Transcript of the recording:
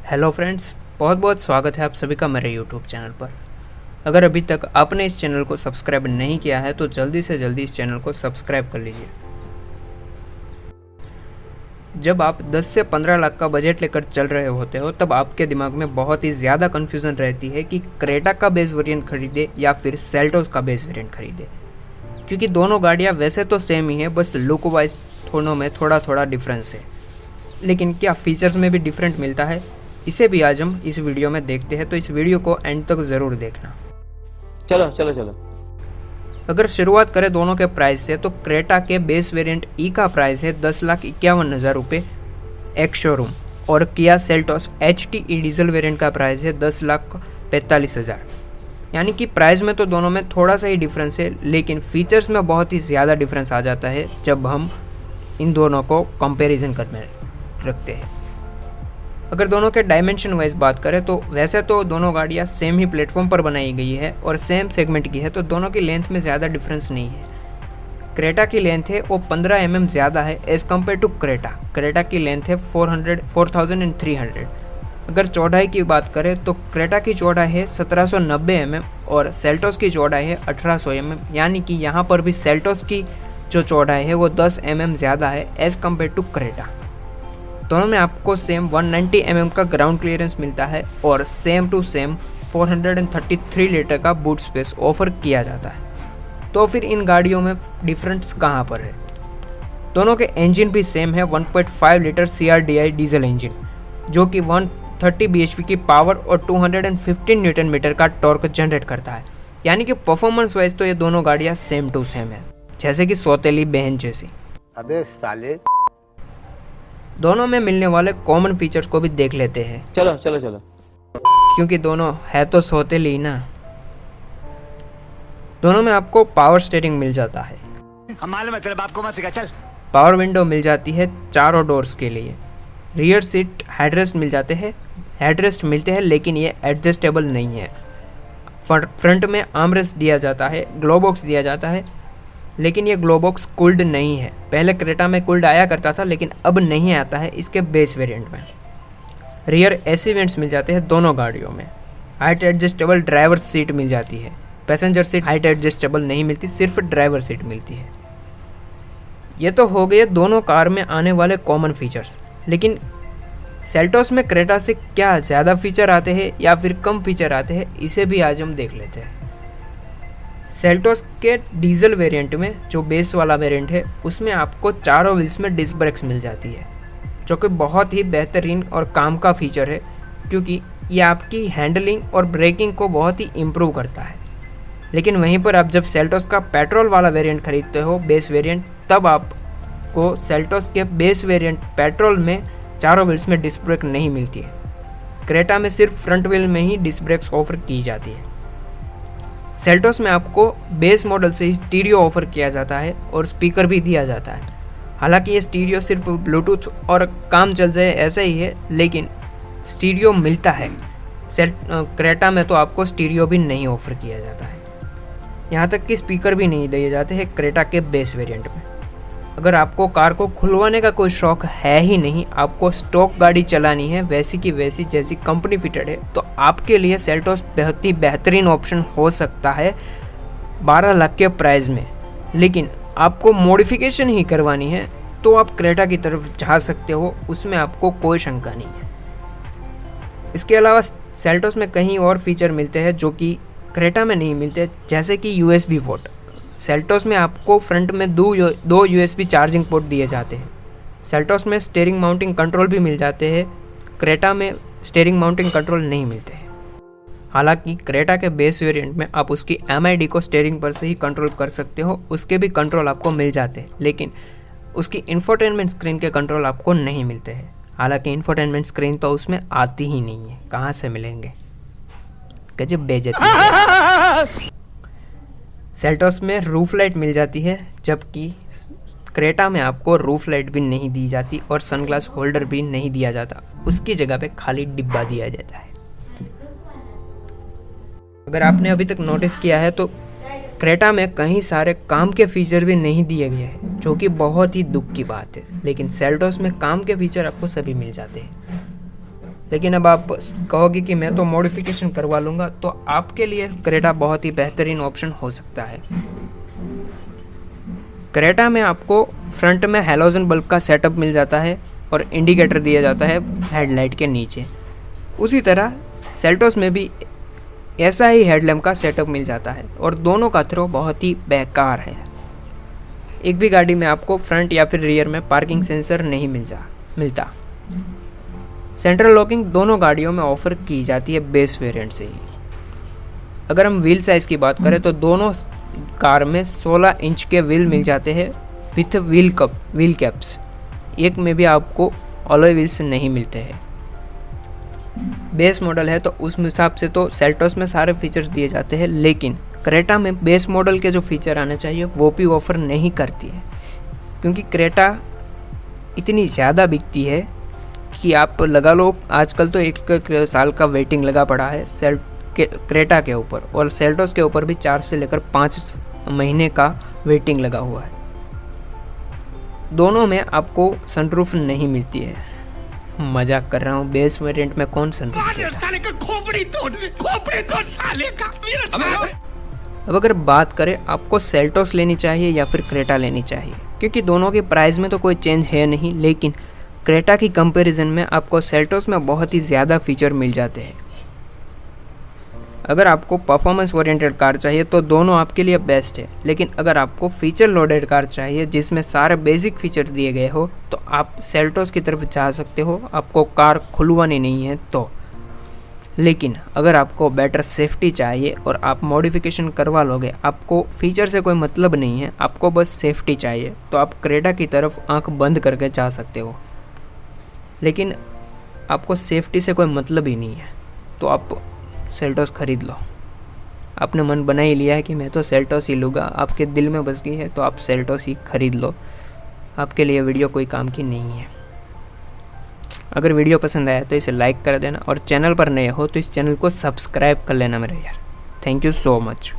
Hello friends, बहुत बहुत स्वागत है आप सभी का मेरे यूट्यूब चैनल पर। अगर अभी तक आपने इस चैनल को सब्सक्राइब नहीं किया है तो जल्दी से जल्दी इस चैनल को सब्सक्राइब कर लीजिए। जब आप 10 से 15 लाख का बजट लेकर चल रहे होते हो तब आपके दिमाग में बहुत ही ज़्यादा कन्फ्यूज़न रहती है कि क्रेटा का बेस वेरिएंट खरीदे या फिर सेल्टोस का बेस वेरिएंट खरीदे, क्योंकि दोनों गाड़ियाँ वैसे तो सेम ही है, बस लुक वाइज दोनों में थोड़ा थोड़ा डिफरेंस है। लेकिन क्या फीचर्स में भी डिफरेंट मिलता है, इसे भी आज हम इस वीडियो में देखते हैं, तो इस वीडियो को एंड तक ज़रूर देखना। चलो चलो चलो। अगर शुरुआत करें दोनों के प्राइस से तो क्रेटा के बेस वेरिएंट ई का प्राइस है 10,51,000 रुपये एक्स शोरूम, और Kia Seltos HTE diesel variant का प्राइस है 10,45,000। यानी कि प्राइस में तो दोनों में थोड़ा सा ही डिफरेंस है, लेकिन फीचर्स में बहुत ही ज़्यादा डिफरेंस आ जाता है जब हम इन दोनों को कंपैरिजन करने रखते हैं। अगर दोनों के डायमेंशन वाइज बात करें तो वैसे तो दोनों गाड़ियाँ सेम ही प्लेटफॉर्म पर बनाई गई है और सेम सेगमेंट की है, तो दोनों की लेंथ में ज़्यादा डिफरेंस नहीं है। क्रेटा की लेंथ है वो 15 mm ज़्यादा है एज़ कम्पेयर टू क्रेटा की लेंथ है 4300। अगर चौड़ाई की बात करें तो क्रेटा की चौड़ाई है 1790 mm और सेल्टोस की चौड़ाई है 1800 mm, यानी कि यहाँ पर भी सेल्टोस की जो चौड़ाई है वो 10 mm ज़्यादा है एज़ कम्पेयर टू क्रेटा। दोनों में आपको सेम 190 mm का ग्राउंड क्लियरेंस मिलता है और सेम टू सेम 433 लीटर का बूट स्पेस ऑफर किया जाता है। तो फिर इन गाड़ियों में डिफरेंस कहाँ पर है? दोनों के इंजन भी सेम है, 1.5 लीटर CRDI डीजल इंजन जो कि 130 bhp की पावर और 215 न्यूटन मीटर का टॉर्क जनरेट करता है। यानी कि परफॉर्मेंस वाइज तो ये दोनों गाड़ियाँ सेम टू सेम है, जैसे कि सौतेली बहन जैसी। अबे साले। दोनों में मिलने वाले कॉमन फीचर्स को भी देख लेते हैं। चलो चलो चलो। क्योंकि दोनों है तो सौतेली ना। दोनों में आपको पावर स्टीयरिंग मिल जाता है, हमारे मतलब आपको मत सिखा, चल। पावर विंडो मिल जाती है चारों डोर्स के लिए। रियर सीट हेडरेस्ट मिल जाते हैं, हेडरेस्ट मिलते हैं लेकिन ये एडजस्टेबल नहीं है। फ्रंट में आर्मरेस्ट दिया जाता है, ग्लो बॉक्स दिया जाता है, लेकिन ये ग्लो बॉक्स कूल्ड नहीं है। पहले क्रेटा में कूल्ड आया करता था लेकिन अब नहीं आता है इसके बेस वेरिएंट में। रियर AC वेंट्स मिल जाते हैं दोनों गाड़ियों में। हाइट एडजस्टेबल ड्राइवर सीट मिल जाती है, पैसेंजर सीट हाइट एडजस्टेबल नहीं मिलती, सिर्फ ड्राइवर सीट मिलती है। ये तो हो गए दोनों कार में आने वाले कॉमन फीचर्स, लेकिन सेल्टोस में क्रेटा से क्या ज़्यादा फीचर आते हैं या फिर कम फीचर आते हैं, इसे भी आज हम देख लेते हैं। सेल्टोस के डीजल वेरिएंट में जो बेस वाला वेरिएंट है उसमें आपको चारों व्हील्स में डिस्क ब्रेक्स मिल जाती है, जो कि बहुत ही बेहतरीन और काम का फीचर है, क्योंकि ये आपकी हैंडलिंग और ब्रेकिंग को बहुत ही इम्प्रूव करता है। लेकिन वहीं पर आप जब सेल्टोस का पेट्रोल वाला वेरिएंट खरीदते हो, बेस वेरिएंट, तब आपको सेल्टोस के बेस वेरिएंट पेट्रोल में चारों व्हील्स में डिस्क ब्रेक नहीं मिलती है। क्रेटा में सिर्फ फ्रंट व्हील में ही डिस्क ब्रेक्स ऑफर की जाती है। सेल्टोस में आपको बेस मॉडल से ही स्टीरियो ऑफर किया जाता है और स्पीकर भी दिया जाता है। हालांकि ये स्टीरियो सिर्फ ब्लूटूथ और काम चल जाए ऐसा ही है, लेकिन स्टीरियो मिलता है। क्रेटा में तो आपको स्टीरियो भी नहीं ऑफर किया जाता है, यहाँ तक कि स्पीकर भी नहीं दिए जाते हैं क्रेटा के बेस वेरिएंट में। अगर आपको कार को खुलवाने का कोई शौक है ही नहीं, आपको स्टॉक गाड़ी चलानी है वैसी की वैसी जैसी कंपनी फिटेड है, तो आपके लिए सेल्टोस बहुत ही बेहतरीन ऑप्शन हो सकता है 12 लाख के प्राइस में। लेकिन आपको मॉडिफिकेशन ही करवानी है तो आप क्रेटा की तरफ जा सकते हो, उसमें आपको कोई शंका नहीं है। इसके अलावा सेल्टोस में कहीं और फीचर मिलते हैं जो कि क्रेटा में नहीं मिलते, जैसे कि USB पोर्ट। सेल्टोस में आपको फ्रंट में दो USB चार्जिंग पोर्ट दिए जाते हैं। सेल्टोस में स्टीयरिंग माउंटिंग कंट्रोल भी मिल जाते हैं, क्रेटा में स्टीयरिंग माउंटिंग कंट्रोल नहीं मिलते हैं। हालांकि क्रेटा के बेस वेरिएंट में आप उसकी MID को स्टीयरिंग पर से ही कंट्रोल कर सकते हो, उसके भी कंट्रोल आपको मिल जाते हैं, लेकिन उसकी इंफोटेनमेंट स्क्रीन के कंट्रोल आपको नहीं मिलते हैं। हालांकि इंफोटेनमेंट स्क्रीन तो उसमें आती ही नहीं है, कहाँ से मिलेंगे, गजब बेइज्जती। सेल्टोस में रूफ लाइट मिल जाती है, जबकि क्रेटा में आपको रूफ लाइट भी नहीं दी जाती और सनग्लास होल्डर भी नहीं दिया जाता, उसकी जगह पे खाली डिब्बा दिया जाता है। अगर आपने अभी तक नोटिस किया है तो क्रेटा में कहीं सारे काम के फीचर भी नहीं दिए गए हैं, जो कि बहुत ही दुख की बात है, लेकिन सेल्टोस में काम के फीचर आपको सभी मिल जाते हैं। लेकिन अब आप कहोगे कि मैं तो मॉडिफिकेशन करवा लूँगा, तो आपके लिए क्रेटा बहुत ही बेहतरीन ऑप्शन हो सकता है। क्रेटा में आपको फ्रंट में हैलोजन बल्ब का सेटअप मिल जाता है और इंडिकेटर दिया जाता है हेडलाइट के नीचे। उसी तरह सेल्टोस में भी ऐसा ही हेडलैम्प का सेटअप मिल जाता है और दोनों का थ्रो बहुत ही बेकार है। एक भी गाड़ी में आपको फ्रंट या फिर रियर में पार्किंग सेंसर नहीं मिलता। सेंट्रल लॉकिंग दोनों गाड़ियों में ऑफर की जाती है बेस वेरिएंट से ही। अगर हम व्हील साइज़ की बात करें तो दोनों कार में 16 इंच के व्हील मिल जाते हैं विथ व्हील कैप्स। एक में भी आपको अलॉय व्हील्स नहीं मिलते हैं। बेस मॉडल है तो उस हिसाब से तो सेल्टोस में सारे फीचर्स दिए जाते हैं, लेकिन क्रेटा में बेस मॉडल के जो फीचर आने चाहिए वो भी ऑफ़र नहीं करती है, क्योंकि क्रेटा इतनी ज़्यादा बिकती है कि आप लगा लो आजकल तो 1 साल का वेटिंग लगा पड़ा है क्रेटा के ऊपर, और सेल्टोस के ऊपर भी 4 से लेकर 5 महीने का वेटिंग लगा हुआ है। दोनों में आपको सनरूफ नहीं मिलती है। मजाक कर रहा हूँ, बेस वेरिएंट में कौन सनरूफ देता है। अब अगर बात करें आपको सेल्टोस लेनी चाहिए या फिर क्रेटा लेनी चाहिए, क्योंकि दोनों के प्राइस में तो कोई चेंज है नहीं, लेकिन क्रेटा की कंपैरिजन में आपको सेल्टोस में बहुत ही ज़्यादा फीचर मिल जाते हैं। अगर आपको परफॉर्मेंस ओरिएंटेड कार चाहिए तो दोनों आपके लिए बेस्ट है, लेकिन अगर आपको फीचर लोडेड कार चाहिए जिसमें सारे बेसिक फीचर दिए गए हो तो आप सेल्टोस की तरफ जा सकते हो, आपको कार खुलवानी नहीं है तो। लेकिन अगर आपको बेटर सेफ्टी चाहिए और आप मॉडिफिकेशन करवा लोगे, आपको फीचर से कोई मतलब नहीं है, आपको बस सेफ्टी चाहिए, तो आप क्रेटा की तरफ आंख बंद करके जा सकते हो। लेकिन आपको सेफ्टी से कोई मतलब ही नहीं है तो आप सेल्टोस ख़रीद लो। आपने मन बना ही लिया है कि मैं तो सेल्टोस ही लूँगा, आपके दिल में बस गई है तो आप सेल्टोस ही ख़रीद लो। आपके लिए वीडियो कोई काम की नहीं है। अगर वीडियो पसंद आया तो इसे लाइक कर देना और चैनल पर नए हो तो इस चैनल को सब्सक्राइब कर लेना मेरे यार। Thank you so much.